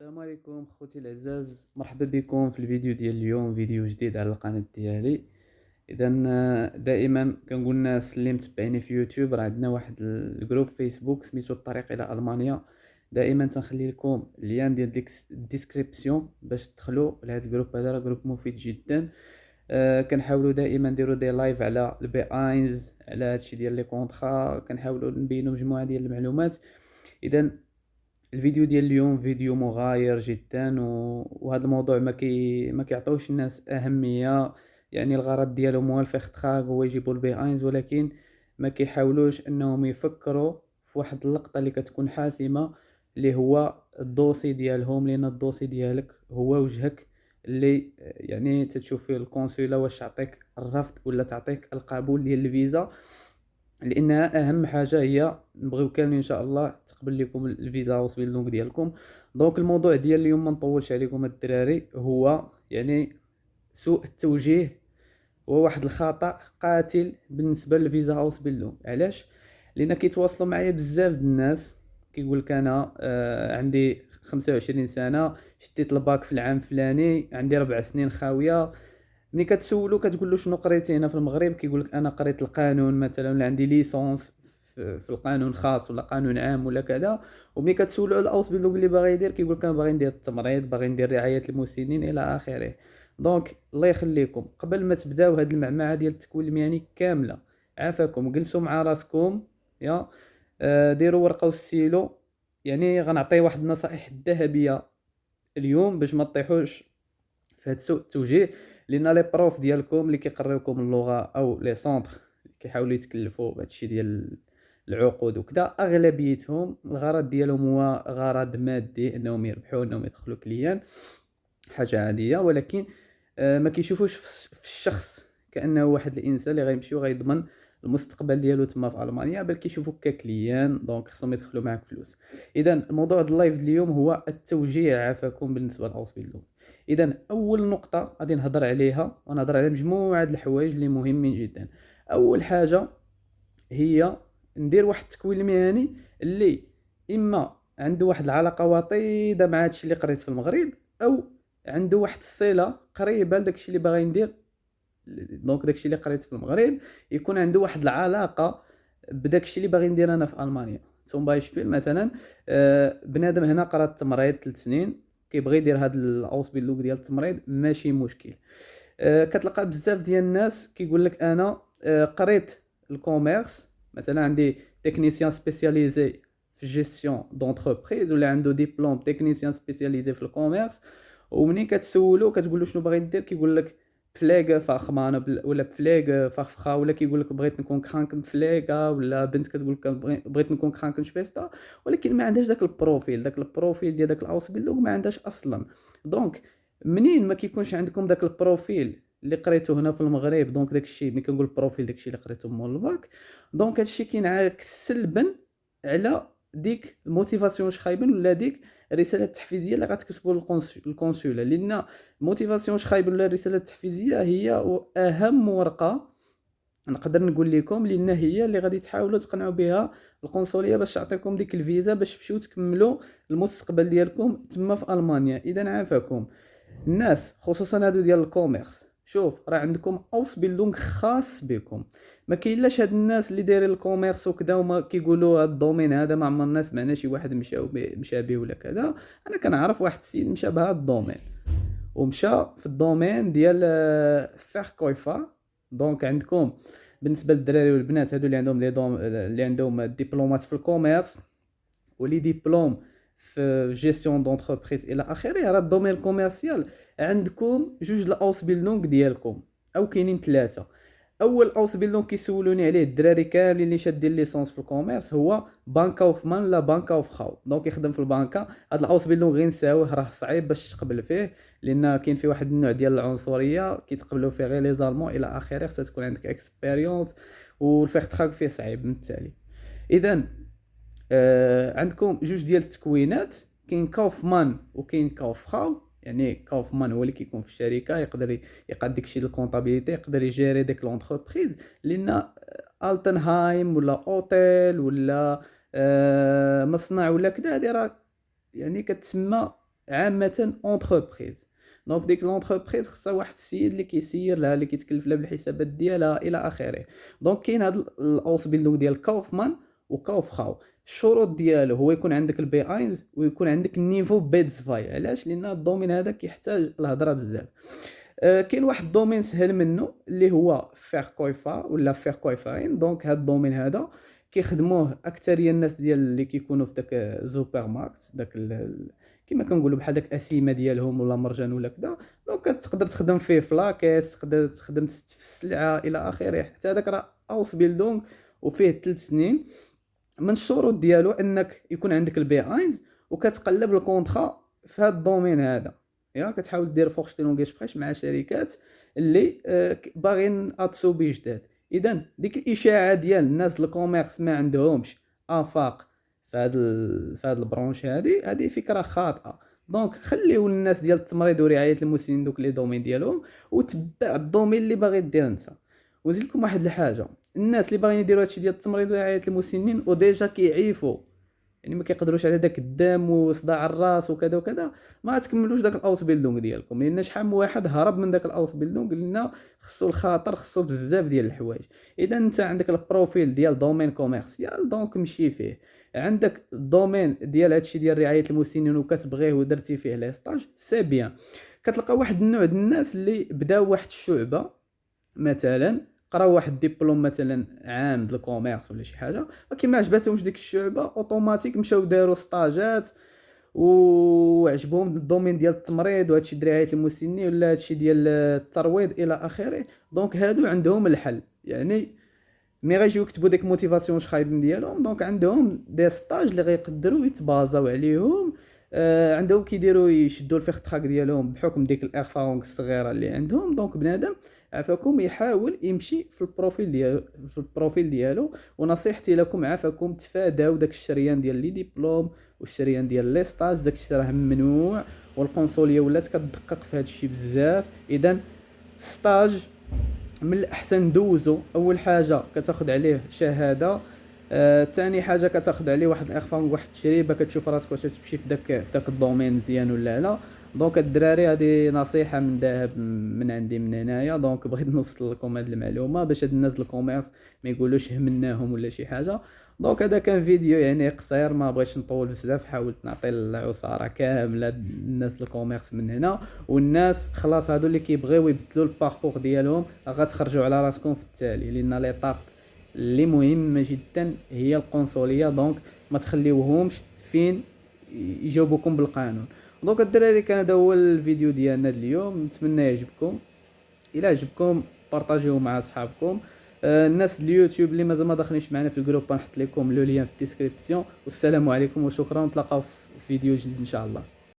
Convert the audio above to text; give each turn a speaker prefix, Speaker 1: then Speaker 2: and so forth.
Speaker 1: السلام عليكم خوتي العزاز، مرحبا بكم في الفيديو ديال اليوم. فيديو جديد على القناة ديالي. اذا دائما كنقول الناس اللي متبعيني في يوتيوب، راه عندنا واحد الجروب فيسبوك سميتو الطريق الى المانيا. دائما تنخلي لكم اللين ديال الديسكريبسيون باش تدخلوا لهذا الجروب. هذا راه جروب مفيد جدا. كنحاولوا دائما نديروا دي لايف على البي اينز، على هادشي ديال لي كونطرا، كنحاولوا نبينوا مجموعه ديال المعلومات. اذا الفيديو ديال اليوم فيديو مغاير جدا، وهذا الموضوع ما كيعطيوش الناس اهميه. يعني الغرض ديالهم هو الفيختراك، هو يجيبوا البي اينز، ولكن ما كيحاولوش انهم يفكروا في واحد اللقطه اللي كتكون حاسمه، اللي هو الدوسي ديالهم. لان الدوسي ديالك هو وجهك اللي يعني تتشوف فيه الكونسولا واش تعطيك الرفض ولا تعطيك القبول ديال الفيزا. لانها اهم حاجه هي نبغيو كاملين ان شاء الله تقبل لكم الفيزا وسبيلونغ ديالكم. دونك الموضوع ديال اليوم ما نطولش عليكم الدراري، هو يعني سوء التوجيه هو واحد الخطا قاتل بالنسبه للفيزا هاوس بيلدونغ. علاش؟ لان كيتواصلوا معايا بزاف د الناس كيقول لك انا عندي 25 سنه، شديت الباك في العام الفلاني، عندي 4 سنين خاويه. ملي كتسولو كتقول له شنو قريتي هنا في المغرب، كيقول لك انا قريت القانون مثلا، ولا عندي ليسونس في القانون خاص ولا قانون عام ولا كذا. وملي كتسولو على الاوس بيلدونغ اللي باغي يدير، كيقول لك انا باغي ندير التمريض، باغي ندير رعايه المسنين الى اخره. دونك الله يخليكم، قبل ما تبداو هاد المعمعه ديال التكوين المهني كامله، عافاكم جلسوا مع راسكم. يا ديروا ورقه وستيلو. يعني غنعطي واحد النصائح الذهبيه اليوم باش ما تطيحوش في هاد سوء التوجيه. لان لي بروف ديالكم اللي كيقريوكم اللغه او لي سونطر اللي كيحاولوا يتكلفوا بهادشي ديال العقود وكذا، اغلبيتهم الغرض ديالهم هو غرض مادي، انهم يربحوا، انهم يدخلوا كليان، حاجه عاديه. ولكن ما كيشوفوش في الشخص كانه واحد الانسان اللي غيمشي وغيضمن المستقبل ديالو تما في المانيا، بل كيشوفوك ككليان. دونك خصهم يدخلوا معاك فلوس. اذا الموضوع ديال اللايف اليوم هو التوجيه، عافاكم، بالنسبه للاوسبيلدونغ. اذا اول نقطه غادي نهضر عليها، ونهضر على مجموعه د الحوايج اللي مهمين جدا. اول حاجه هي ندير واحد التكوين المهني اللي اما عنده واحد العلاقه وطيده مع هادشي اللي قريت في المغرب، او عنده واحد الصله قريبه لداكشي اللي باغي ندير. دونك داكشي اللي قريت في المغرب يكون عنده واحد العلاقه بداكشي اللي باغي ندير انا في المانيا. ثم بايشبيل مثلا، بنادم هنا قرا التمريض 3 سنين، كيبغي يدير هاد الاوسبيلدونغ ديال التمريض، ماشي مشكل. كتلقى بزاف ديال الناس كيقول لك انا قريت الكوميرس مثلا، عندي تكنيسيان سبيسياليزي في جيستيون دونتربريز، ولا عنده ديبلوم تكنيسيان سبيسياليزي في الكوميرس. ومنين كتسولو كتقول له شنو باغي دير، كيقول لك بفلاغ فاخمان ولا بفلاغ فاخفخا، ولا كيقول لك بغيت نكون كرانك بفلاغا، ولا بنت كتقول لك بغيت نكون كرانك شفيستا. ولكن ما عندهاش داك البروفيل ديال داك الاوس بيلدونغ، ما عندهاش اصلا. دونك منين ما كيكونش عندكم داك البروفيل اللي قريته هنا في المغرب، دونك داك الشيء ملي كنقول بروفيل داك الشيء اللي قريته مول الباك، دونك هادشي كينعكس سلبا على ديك الموتيفاسيون واش خايبين، ولا ديك الرساله التحفيزيه اللي غتكتبوا للكونسولا. لان الموتيفاسيون واش خايبه ولا الرساله التحفيزيه هي اهم ورقه نقدر نقول لكم، لان هي اللي غادي تحاولوا تقنعوا بها القنصليه باش تعطيكم ديك الفيزا باش تمشيو تكملوا المستقبل ديالكم تما في المانيا. اذا عافاكم الناس، خصوصا هادو ديال الكوميرس، شوف راه عندكم اوس بيلدونغ خاص بكم. ما كاينلاش هاد الناس اللي دايرين الكوميرس وكذا وما كيقولوا هاد الدومين هذا ما عمر الناس معنا شي واحد مشى به ولا كذا. انا كنعرف واحد السيد مشى بهاد الدومين، ومشى في الدومين ديال فيركويفا. دونك عندكم بالنسبه للدراري والبنات هادو اللي عندهم اللي عندهم ديبلومات في الكوميرس ولي ديبلوم في جيستيون دونتربريز الى اخره، راه الدومين كوميرسيال عندكم جوج الاوس بيلدونغ ديالكم، او كاينين 3. اول اوس بيلدونغ كيسولوني عليه الدراري كاملين اللي شادين ليسونس في الكوميرس هو بانكا اوف مان لا بانكا اوف خاو. دونك يخدم في البنكه. هاد الاوس بيلدونغ غير نساوه، راه صعيب باش تقبل فيه، لان كاين فيه واحد النوع ديال العنصريه كيتقبلوا فيه غير لي زالمون الى اخره. خصها تكون عندك اكسبيريونس، والفيختراك فيه صعيب من التالي. اذا عندكم جوج ديال التكوينات، كاين كاوفمان وكاين كاوفخاو. يعني كاوفمان هو اللي كيكون في الشركه، يقدر يقاد داكشي الكونطابيليتي، يقدر يجيري ديك لونتربريز. لان التنهايم ولا اوتيل ولا مصنع ولا كذا، هادي راه يعني كتسمى عامه اونتربريز. دونك ديك لونتربريز خصها واحد السيد اللي كيسير لها، اللي كيتكلف لها بالحسابات ديالها الى اخره. دونك كاين هذا الاوس بيلدونغ ديال كاوفمان وكاوفخاو. الشروط ديالو هو يكون عندك البي اينز ويكون عندك النيفو بيدز فاي. علاش؟ لان الدومين هذا كيحتاج الهضره بزاف. كاين واحد الدومين سهل منه اللي هو فيركويفا ولا فيركويفاين. دونك هذا الدومين هذا كيخدموه اكثريه الناس ديال اللي كيكونوا في داك سوبر ماركت، داك كما كنقولوا بحال داك اسيمه ديالهم ولا مرجان ولا كذا. دونك تقدر تخدم فيه فلاكيس، تقدر تخدم في السلعه الى اخره. حتى هذاك راه اوس بيلدونغ وفيه 3 سنين. من الشروط ديالو انك يكون عندك البي اينز وكتقلب الكونطرا في هذا الدومين هذا. يا كتحاول دير فورشتيلونغيش بريش مع شركات اللي باغيين اتسوبي جداد. اذا ديك الاشاعه ديال الناس الكوميرس ما عندهمش افاق في هذا البرونش، هذه فكره خاطئه. دونك خليو الناس ديال التمريض ورعايه المسنين دوك لي دومين ديالهم، وتبع الدومين اللي باغي دير انت. ونزيد لكم واحد الحاجه، الناس اللي باغيين يديروا هادشي ديال التمريض ورعايه المسنين وديجا كيعيفوا، يعني ما كيقدروش على داك الدم وصداع الراس وكذا وكذا، ما تكملوش داك الاوت بيلدونغ ديالكم. لان شحال من واحد هرب من داك الاوت بيلدونغ لان خصو الخاطر، خصو بزاف ديال الحوايج. اذا انت عندك البروفيل ديال دومين كوميرسيال دونك مشي فيه. عندك الدومين ديال هادشي ديال رعايه المسنين وكتبغيه ودرتي فيه لي ستاج، سي بيان. كتلقى واحد النوع ديال الناس اللي بداو واحد الشعبه مثلا، قراو واحد الدبلوم مثلا عام د الكوميرس ولا شي حاجه، ولكن ما عجباتهمش ديك الشعبه، اوتوماتيك مشاو داروا ستاجات وعجبهم الدومين ديال التمريض وهادشي ديال رعايه المسنين ولا هادشي ديال الترويض الى اخره. دونك هادو عندهم الحل، يعني مي غيجيو يكتبوا ديك موتيفاسيون خايبين ديالهم. دونك عندهم دي ستاج اللي غيقدروا يتبازاو عليهم. عندهم كيديروا يشدوا الفيخ تراك ديالهم بحكم ديك الايرفاونغ الصغيره اللي عندهم. دونك بنادم عافاكم يحاول يمشي في البروفيل ديالو. ونصيحتي لكم عافاكم تفاداو داك الشريان ديال لي ديبلوم والشريان ديال لي ستاج، داك الشيء راه ممنوع، والقنصليه ولات كتدقق في هذا الشيء بزاف. اذا ستاج من الاحسن ندوزو. اول حاجه كتاخذ عليه شهاده، ثاني حاجه كتاخذ عليه واحد الاخفاق، واحد التجربه، كتشوف راسك واش تمشي في داك الدومين مزيان ولا لا. دونك الدراري هذه نصيحه من ذهب من عندي من هنايا. دونك بغيت نوصل لكم هذه المعلومه باش هاد الناس الكوميرس ما يقولوش همناهم ولا شي حاجه. دونك هذا كان فيديو يعني قصير، ما بغيتش نطول بزاف، حاولت نعطي العصاره كامله الناس الكوميرس من هنا. والناس خلاص هادو اللي كيبغيو يبدلوا الباركور ديالهم غتخرجوا على راسكم في التالي، لان ليطاب اللي مهمه جدا هي القنصليه. دونك ما تخليوهمش فين يجاوبوكم بالقانون. دونك الدراري كان هذا هو الفيديو ديالنا اليوم، نتمنى يعجبكم. الى عجبكم بارطاجيوه مع اصحابكم. الناس اليوتيوب اللي مازال ما داخلينش معنا في الجروب، نحط لكم لو لين في الديسكريبسيون. والسلام عليكم وشكرا، نتلاقاو في فيديو جديد ان شاء الله.